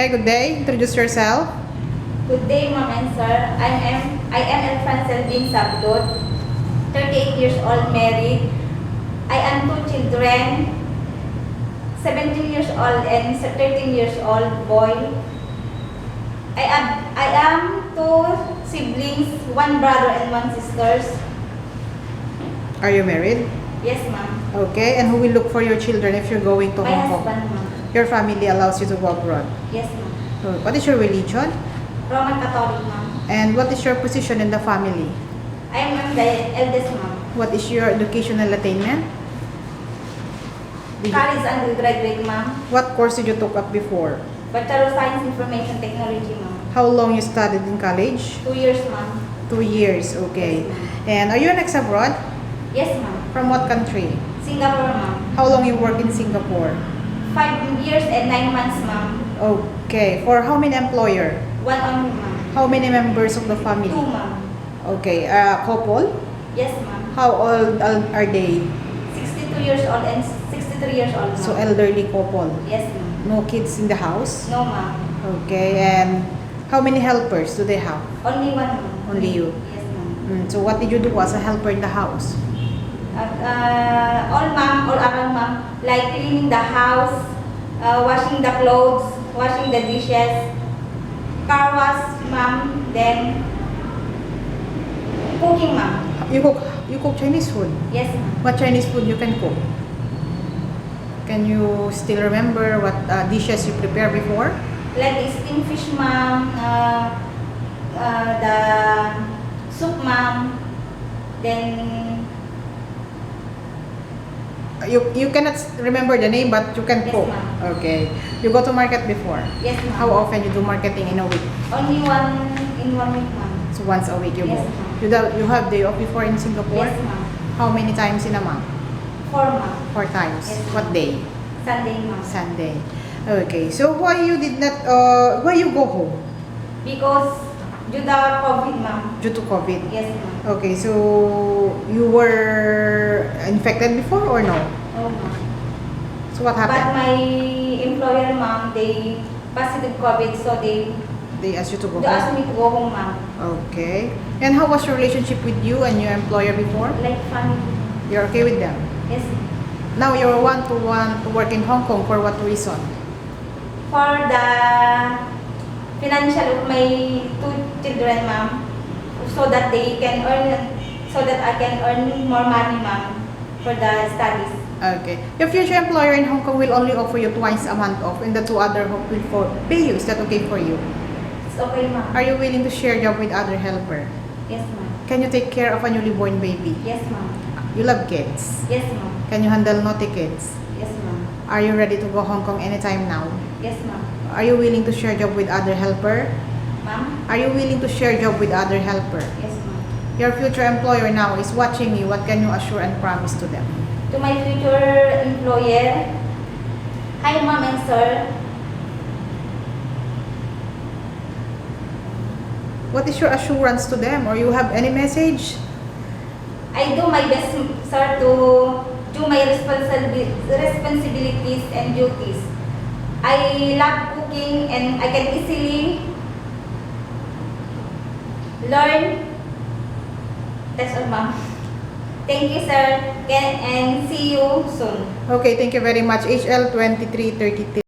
Okay, good day. Introduce yourself. Good day, ma'am and sir. I am Elfrancel Bin Sabdot, 38 years old, married. I am two children, 17 years old and 13 years old boy. I am two siblings, one brother and one sisters. Are you married? Yes, ma'am. Okay, and who will look for your children if you're going to My Hong Kong? husband, ma'am. Your family allows you to go abroad. Yes, ma'am. What is your religion? Roman Catholic, ma'am. And what is your position in the family? I am the eldest, ma'am. What is your educational attainment? College undergraduate, ma'am. What course did you took up before? Bachelor of Science Information Technology, ma'am. How long you studied in college? 2 years, ma'am. 2 years, okay. Yes, ma'am. And are you an ex-abroad? Yes, ma'am. From what country? Singapore, ma'am. How long you work in Singapore? 5 years and 9 months, ma'am. Okay. For how many employer? One only, ma'am. How many members of the family? 2, ma'am. Okay. Couple? Yes, ma'am. How old are they? 62 years old and 63 years old, ma'am. So elderly couple. Yes, ma'am. No kids in the house? No, ma'am. Okay. And how many helpers do they have? Only one, ma'am. Only you? Yes, ma'am. So what did you do as a helper in the house? All, ma'am, all around, ma'am. Like cleaning the house, washing the clothes, washing the dishes, car wash, ma'am. Then cooking, ma'am. You cook Chinese food? Yes, ma'am. What Chinese food you can cook? Can you still remember what dishes you prepared before? Like steamed fish, ma'am. The soup, ma'am. Then You cannot remember the name, but you can Yes, cook. ma'am. Okay. You go to market before? yes, ma'am. How often you do marketing in a week? Only one in 1 week, ma'am. So once a week you Yes, go. ma'am. You have day off before in Singapore? Yes, ma'am. How many times in a month? 4, ma'am. 4 times. Yes, ma'am. What day? Sunday, ma'am. Sunday. Okay. So why you did not? Why you go home? Because due to COVID, ma'am. Due to COVID. Yes, ma'am. Okay. So you were infected before or no? Oh, ma'am. So what But happened? my employer, ma'am, they positive COVID, so they They asked you to go asked home. me to go home, ma'am. Okay. And how was your relationship with you and your employer before? Like family. You're okay with them? Yes. Now you want to work in Hong Kong for what reason? For the financial of my 2 children, ma'am, so that they can earn, so that I can earn more money, ma'am, for the studies. Okay. Your future employer in Hong Kong will only offer you twice a month off and the 2 other will pay you. Is that okay for you? It's okay, ma'am. Are you willing to share job with other helper? Yes, ma'am. Can you take care of a newly born baby? Yes, ma'am. You love kids. Yes, ma'am. Can you handle naughty kids? Yes, ma'am. Are you ready to go Hong Kong anytime now? Yes, ma'am. Are you willing to share job with other helper? Ma'am? Are you willing to share job with other helper? Yes, ma'am. Your future employer now is watching you. What can you assure and promise to them? To my future employer, hi, ma'am and sir. What is your assurance to them? Or you have any message? I do my best, sir, to do my responsibilities and duties. I love cooking and I can easily learn. That's all, ma'am. Thank you, sir, and see you soon. Okay, thank you very much. HL 2332.